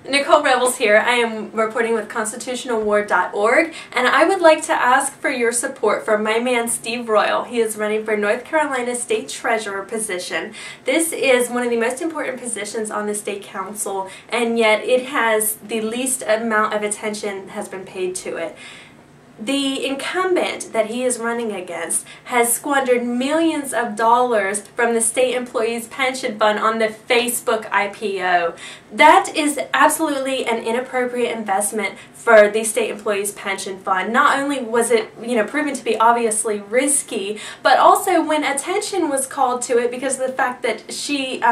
Nicole Revels here. I am reporting with constitutionalwar.org, and I would like to ask for your support for my man Steve Royal. He is running for North Carolina State Treasurer position. This is one of the most important positions on the State Council, and yet it has the least amount of attention has been paid to it. The incumbent that he is running against has squandered millions of dollars from the state employees pension fund on the Facebook IPO. That is absolutely an inappropriate investment for the state employees pension fund. Not only was it, proven to be obviously risky, but also when attention was called to it because of the fact that she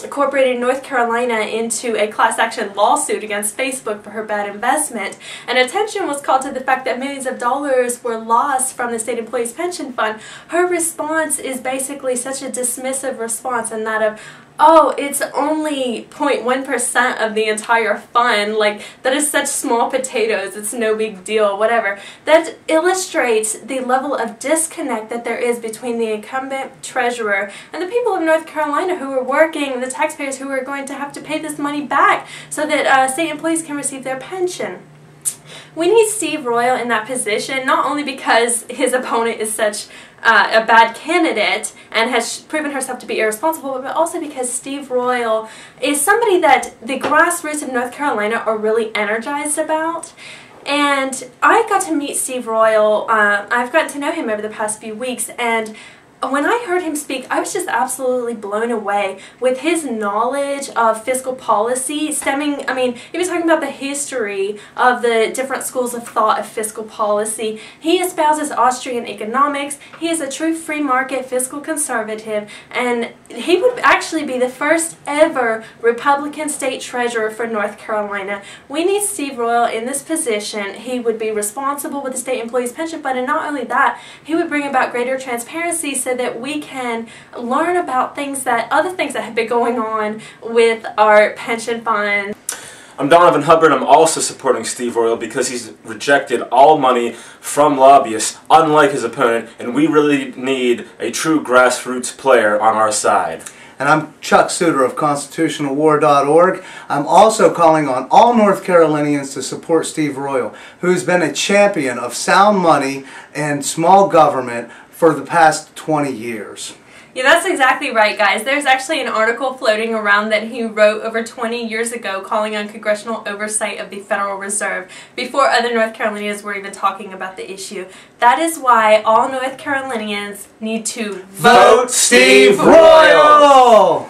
incorporated North Carolina into a class action lawsuit against Facebook for her bad investment, and attention was called to the fact that millions of dollars were lost from the state employees pension fund. Her response is basically such a dismissive response, and that of, oh, it's only 0.1% of the entire fund, like that is such small potatoes, it's no big deal, whatever. That illustrates the level of disconnect that there is between the incumbent treasurer and the people of North Carolina who are working, the taxpayers who are going to have to pay this money back so that state employees can receive their pension. We need Steve Royal in that position, not only because his opponent is such a bad candidate and has proven herself to be irresponsible, but also because Steve Royal is somebody that the grassroots of North Carolina are really energized about. And I got to meet Steve Royal, I've gotten to know him over the past few weeks, and when I heard him speak, I was just absolutely blown away with his knowledge of fiscal policy stemming, he was talking about the history of the different schools of thought of fiscal policy. He espouses Austrian economics. He is a true free market fiscal conservative, and he would actually be the first ever Republican state treasurer for North Carolina. We need Steve Royal in this position. He would be responsible with the state employees pension fund, and not only that, he would bring about greater transparency so that we can learn about other things that have been going on with our pension fund. I'm Donovan Hubbard. I'm also supporting Steve Royal because he's rejected all money from lobbyists, unlike his opponent, and we really need a true grassroots player on our side. And I'm Chuck Suter of constitutionalwar.org. I'm also calling on all North Carolinians to support Steve Royal, who's been a champion of sound money and small government for the past 20 years. Yeah, that's exactly right, guys. There's actually an article floating around that he wrote over 20 years ago calling on congressional oversight of the Federal Reserve before other North Carolinians were even talking about the issue. That is why all North Carolinians need to vote Steve Royal!